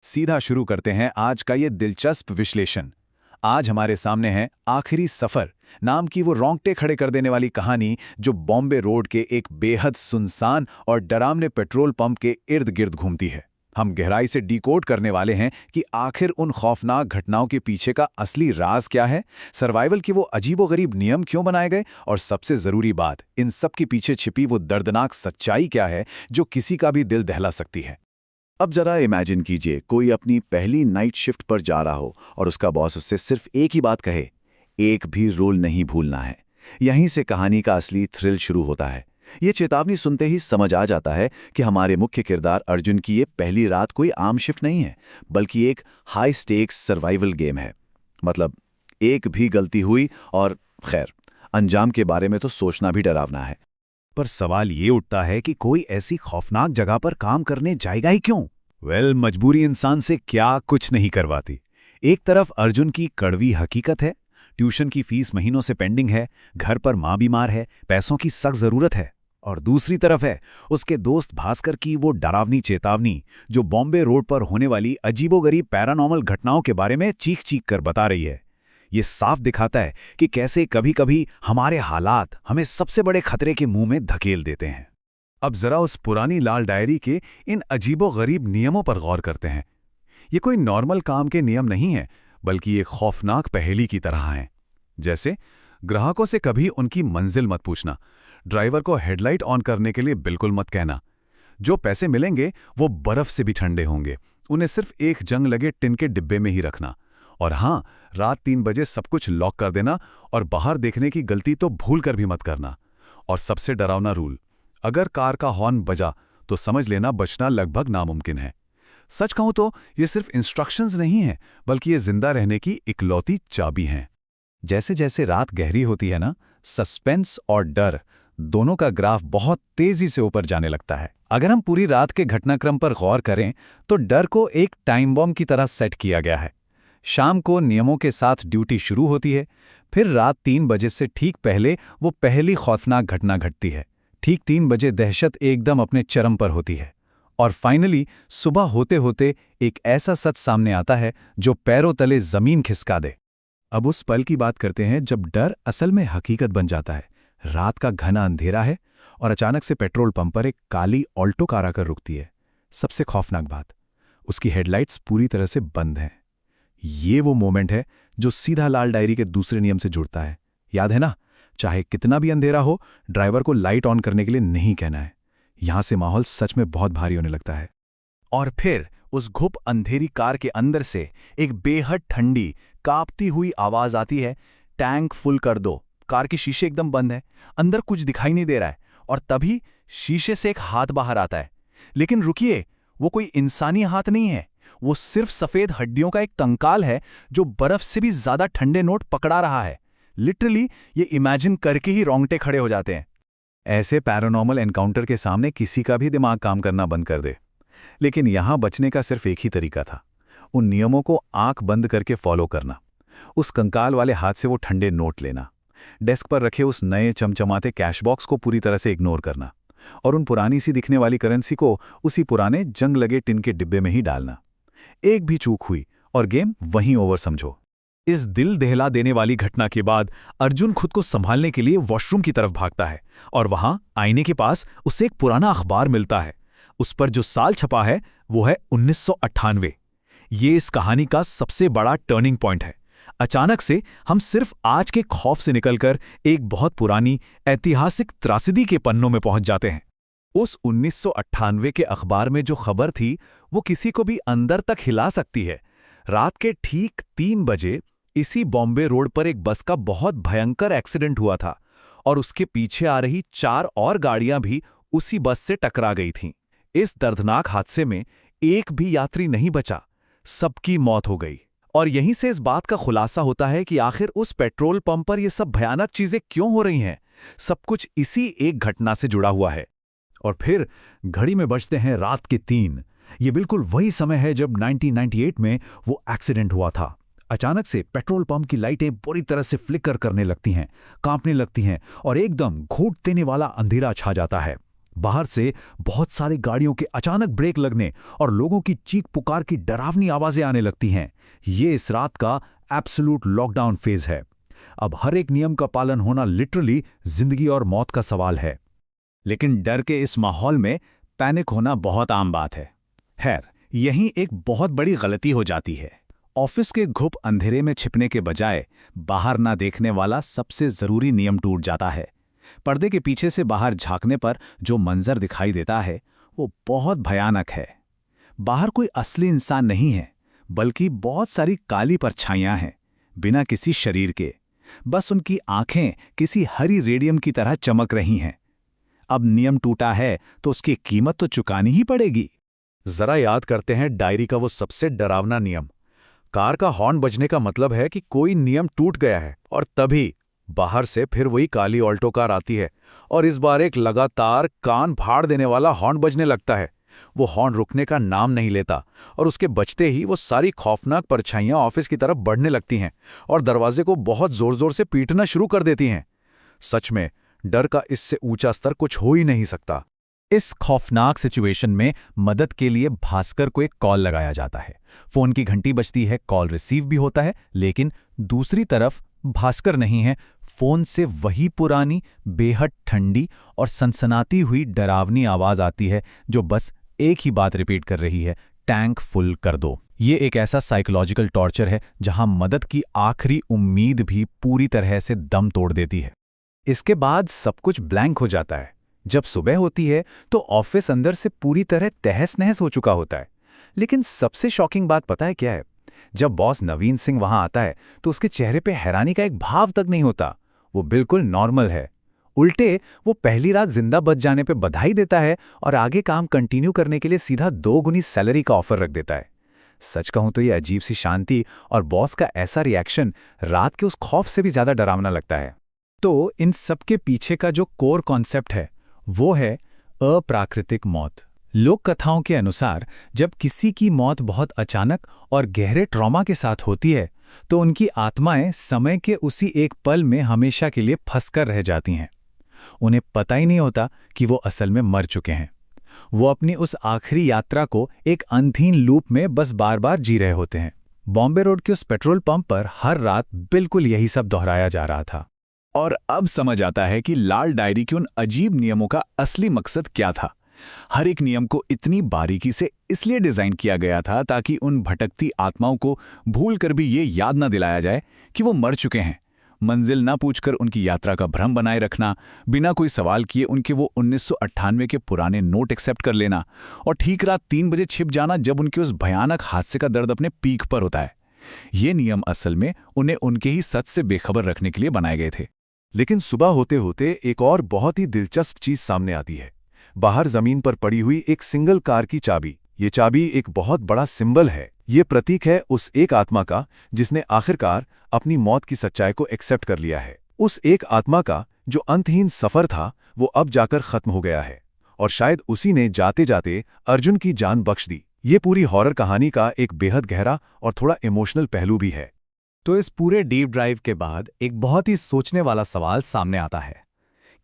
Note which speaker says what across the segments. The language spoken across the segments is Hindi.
Speaker 1: सीधा शुरू करते हैं आज का ये दिलचस्प विश्लेषण। आज हमारे सामने है आखिरी सफर नाम की वो रोंगटे खड़े कर देने वाली कहानी जो बॉम्बे रोड के एक बेहद सुनसान और डरावने पेट्रोल पंप के इर्द गिर्द घूमती है। हम गहराई से डिकोड करने वाले हैं कि आखिर उन खौफनाक घटनाओं के पीछे का असली राज क्या है, सर्वाइवल के वो अजीबोगरीब नियम क्यों बनाए गए, और सबसे जरूरी बात, इन सब के पीछे छिपी वो दर्दनाक सच्चाई क्या है जो किसी का भी दिल दहला सकती है।
Speaker 2: अब जरा इमेजिन कीजिए कोई अपनी पहली नाइट शिफ्ट पर जा रहा हो और उसका बॉस उससे सिर्फ एक ही बात कहे, एक भी रूल नहीं भूलना है। यहीं से कहानी का असली थ्रिल शुरू होता है। ये चेतावनी सुनते ही समझ आ जाता है कि हमारे मुख्य किरदार अर्जुन की ये पहली रात कोई आम शिफ्ट नहीं है, बल्कि एक हाई स्टेक्स सर्वाइवल गेम है। मतलब एक भी गलती हुई और खैर, अंजाम के बारे में तो सोचना भी डरावना है।
Speaker 1: पर सवाल ये उठता है कि कोई ऐसी खौफनाक जगह पर काम करने जाएगा ही क्यों? मजबूरी इंसान से क्या कुछ नहीं करवाती। एक तरफ अर्जुन की कड़वी हकीकत है, ट्यूशन की फीस महीनों से पेंडिंग है, घर पर माँ बीमार है, पैसों की सख्त जरूरत है। और दूसरी तरफ है उसके दोस्त भास्कर की वो डरावनी चेतावनी जो बॉम्बे रोड पर होने वाली अजीबोगरीब पैरानॉर्मल घटनाओं के बारे में चीख चीख कर बता रही है। ये साफ दिखाता है कि कैसे कभी कभी हमारे हालात हमें सबसे बड़े खतरे के मुंह में धकेल देते हैं। अब जरा उस पुरानी लाल डायरी के इन अजीबोगरीब नियमों पर गौर करते हैं। ये कोई नॉर्मल काम के नियम नहीं है, बल्कि एक खौफनाक पहेली की तरह हैं। जैसे ग्राहकों से कभी उनकी मंजिल मत पूछना, ड्राइवर को हेडलाइट ऑन करने के लिए बिल्कुल मत कहना, जो पैसे मिलेंगे वो बर्फ से भी ठंडे होंगे, उन्हें सिर्फ एक जंग लगे टिन के डिब्बे में ही रखना, और हाँ, रात 3 बजे सब कुछ लॉक कर देना और बाहर देखने की गलती तो भूल कर भी मत करना। और सबसे डरावना रूल, अगर कार का हॉर्न बजा तो समझ लेना बचना लगभग नामुमकिन है। सच कहूं तो ये सिर्फ इंस्ट्रक्शंस नहीं हैं, बल्कि ये जिंदा रहने की इकलौती चाबी हैं। जैसे जैसे रात गहरी होती है ना, सस्पेंस और डर दोनों का ग्राफ बहुत तेजी से ऊपर जाने लगता है। अगर हम पूरी रात के घटनाक्रम पर गौर करें तो डर को एक टाइम बॉम्ब की तरह सेट किया गया है। शाम को नियमों के साथ ड्यूटी शुरू होती है, फिर रात 3 बजे से ठीक पहले वो पहली खौफनाक घटना घटती है। ठीक 3 बजे दहशत एकदम अपने चरम पर होती है, और फाइनली सुबह होते होते एक ऐसा सच सामने आता है जो पैरों तले जमीन खिसका दे। अब उस पल की बात करते हैं जब डर असल में हकीकत बन जाता है। रात का घना अंधेरा है और अचानक से पेट्रोल पंप पर एक काली ऑल्टो कार आकर रुकती है। सबसे खौफनाक बात, उसकी हेडलाइट्स पूरी तरह से बंद हैं। ये वो मोमेंट है जो सीधा लाल डायरी के दूसरे नियम से जुड़ता है। याद है ना, चाहे कितना भी अंधेरा हो, ड्राइवर को लाइट ऑन करने के लिए नहीं कहना है। यहां से माहौल सच में बहुत भारी होने लगता है। और फिर उस घुप अंधेरी कार के अंदर से एक बेहद ठंडी कांपती हुई आवाज आती है, टैंक फुल कर दो। कार के शीशे एकदम बंद है, अंदर कुछ दिखाई नहीं दे रहा है, और तभी शीशे से एक हाथ बाहर आता है। लेकिन रुकिए, वो कोई इंसानी हाथ नहीं है, वो सिर्फ सफेद हड्डियों का एक कंकाल है जो बर्फ से भी ज्यादा ठंडे नोट पकड़ा रहा है। लिटरली ये इमेजिन करके ही रोंगटे खड़े हो जाते हैं। ऐसे पैरानॉर्मल एनकाउंटर के सामने किसी का भी दिमाग काम करना बंद कर दे। लेकिन यहां बचने का सिर्फ एक ही तरीका था, उन नियमों को आंख बंद करके फॉलो करना। उस कंकाल वाले हाथ से वो ठंडे नोट लेना, डेस्क पर रखे उस नए चमचमाते कैश बॉक्स को पूरी तरह से इग्नोर करना, और उन पुरानी सी दिखने वाली करेंसी को उसी पुराने जंग लगे टिन के डिब्बे में ही डालना। एक भी चूक हुई और गेम वहीं ओवर समझो। इस दिल दहला देने वाली घटना के बाद अर्जुन खुद को संभालने के लिए वॉशरूम की तरफ भागता है, और वहां आईने के पास उसे एक पुराना अखबार मिलता है। उस पर जो साल छपा है वो है 1998। ये इस कहानी का सबसे बड़ा टर्निंग पॉइंट है। अचानक से हम सिर्फ आज के खौफ से निकलकर एक बहुत पुरानी ऐतिहासिक त्रासदी के पन्नों में पहुंच जाते हैं। उस 1998 के अखबार में जो खबर थी वो किसी को भी अंदर तक हिला सकती है। रात के ठीक 3 बजे इसी बॉम्बे रोड पर एक बस का बहुत भयंकर एक्सीडेंट हुआ था, और उसके पीछे आ रही 4 और गाड़ियां भी उसी बस से टकरा गई थीं। इस दर्दनाक हादसे में एक भी यात्री नहीं बचा, सबकी मौत हो गई। और यहीं से इस बात का खुलासा होता है कि आखिर उस पेट्रोल पंप पर ये सब भयानक चीजें क्यों हो रही हैं। सब कुछ इसी एक घटना से जुड़ा हुआ है। और फिर घड़ी में बजते हैं रात के 3। ये बिल्कुल वही समय है जब 1998 में वो एक्सीडेंट हुआ था। अचानक से पेट्रोल पंप की लाइटें बुरी तरह से फ्लिकर करने लगती हैं, कांपने लगती हैं, और एकदम घूट देने वाला अंधेरा छा जाता है। बाहर से बहुत सारी गाड़ियों के अचानक ब्रेक लगने और लोगों की चीख पुकार की डरावनी आवाजें आने लगती हैं। ये इस रात का एब्सोल्यूट लॉकडाउन फेज है। अब हर एक नियम का पालन होना लिटरली जिंदगी और मौत का सवाल है। लेकिन डर के इस माहौल में पैनिक होना बहुत आम बात है। खैर, यहीं एक बहुत बड़ी गलती हो जाती है। ऑफिस के घुप अंधेरे में छिपने के बजाय बाहर ना देखने वाला सबसे जरूरी नियम टूट जाता है। पर्दे के पीछे से बाहर झांकने पर जो मंजर दिखाई देता है वो बहुत भयानक है। बाहर कोई असली इंसान नहीं है, बल्कि बहुत सारी काली परछाइयां हैं, बिना किसी शरीर के। बस उनकी आंखें किसी हरी रेडियम की तरह चमक रही हैं। अब नियम टूटा है तो उसकी कीमत तो चुकानी ही पड़ेगी। जरा याद करते हैं डायरी का वो सबसे डरावना नियम। कार का हॉर्न बजने का मतलब है कि कोई नियम टूट गया है, और तभी बाहर से फिर वही काली ऑल्टो कार आती है और इस बार एक लगातार कान फाड़ देने वाला हॉर्न बजने लगता है। वो हॉर्न रुकने का नाम नहीं लेता और उसके बजते ही वो सारी खौफनाक परछाइयां ऑफिस की तरफ बढ़ने लगती हैं और दरवाजे को बहुत जोर जोर से पीटना शुरू कर देती हैं। सच में डर का इससे ऊंचा स्तर कुछ हो ही नहीं सकता। इस खौफनाक सिचुएशन में मदद के लिए भास्कर को एक कॉल लगाया जाता है। फोन की घंटी बजती है, कॉल रिसीव भी होता है, लेकिन दूसरी तरफ भास्कर नहीं है। फोन से वही पुरानी, बेहद ठंडी और सनसनाती हुई डरावनी आवाज आती है जो बस एक ही बात रिपीट कर रही है, टैंक फुल कर दो। ये एक ऐसा साइकोलॉजिकल टॉर्चर है जहां मदद की आखिरी उम्मीद भी पूरी तरह से दम तोड़ देती है। इसके बाद सब कुछ ब्लैंक हो जाता है। जब सुबह होती है तो ऑफिस अंदर से पूरी तरह तहस नहस हो चुका होता है। लेकिन सबसे शॉकिंग बात पता है क्या है? जब बॉस नवीन सिंह वहां आता है तो उसके चेहरे पे हैरानी का एक भाव तक नहीं होता। वो बिल्कुल नॉर्मल है। उल्टे वो पहली रात जिंदा बच जाने पे बधाई देता है और आगे काम कंटिन्यू करने के लिए सीधा 2 गुनी सैलरी का ऑफर रख देता है। सच कहूं तो ये अजीब सी शांति और बॉस का ऐसा रिएक्शन रात के उस खौफ से भी ज्यादा डरावना लगता है। तो इन सब के पीछे का जो कोर कॉन्सेप्ट है वो है अप्राकृतिक मौत। लोक कथाओं के अनुसार जब किसी की मौत बहुत अचानक और गहरे ट्रॉमा के साथ होती है तो उनकी आत्माएं समय के उसी एक पल में हमेशा के लिए फंसकर रह जाती हैं। उन्हें पता ही नहीं होता कि वो असल में मर चुके हैं। वो अपनी उस आखिरी यात्रा को एक अंधीन लूप में बस बार बार जी रहे होते हैं। बॉम्बे रोड के उस पेट्रोल पंप पर हर रात बिल्कुल यही सब दोहराया जा रहा था। और अब समझ आता है कि लाल डायरी के उन अजीब नियमों का असली मकसद क्या था। हर एक नियम को इतनी बारीकी से इसलिए डिजाइन किया गया था ताकि उन भटकती आत्माओं को भूल कर भी ये याद न दिलाया जाए कि वो मर चुके हैं। मंजिल ना पूछकर उनकी यात्रा का भ्रम बनाए रखना, बिना कोई सवाल किए उनके वो 1998 के पुराने नोट एक्सेप्ट कर लेना और ठीक रात 3 बजे छिप जाना जब उनके उस भयानक हादसे का दर्द अपने पीक पर होता है। ये नियम असल में उन्हें उनके ही सच से बेखबर रखने के लिए बनाए गए थे।
Speaker 2: लेकिन सुबह होते होते एक और बहुत ही दिलचस्प चीज सामने आती है। बाहर जमीन पर पड़ी हुई एक सिंगल कार की चाबी। ये चाबी एक बहुत बड़ा सिंबल है। ये प्रतीक है उस एक आत्मा का जिसने आखिरकार अपनी मौत की सच्चाई को एक्सेप्ट कर लिया है। उस एक आत्मा का जो अंतहीन सफर था वो अब जाकर खत्म हो गया है और शायद उसी ने जाते जाते अर्जुन की जान बख्श दी। ये पूरी हॉरर कहानी का एक बेहद गहरा और थोड़ा इमोशनल पहलू भी है।
Speaker 1: तो इस पूरे डीप ड्राइव के बाद एक बहुत ही सोचने वाला सवाल सामने आता है।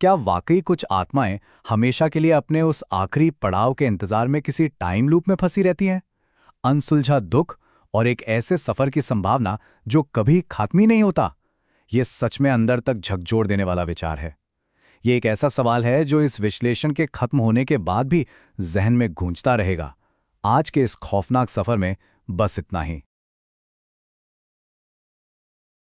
Speaker 1: क्या वाकई कुछ आत्माएं हमेशा के लिए अपने उस आखिरी पड़ाव के इंतजार में किसी टाइम लूप में फंसी रहती हैं? अनसुलझा दुख और एक ऐसे सफर की संभावना जो कभी खत्म ही नहीं होता। ये सच में अंदर तक झकझोर देने वाला विचार है। ये एक ऐसा सवाल है जो इस विश्लेषण के खत्म होने के बाद भी जहन में गूंजता रहेगा। आज के इस खौफनाक सफर में बस इतना ही।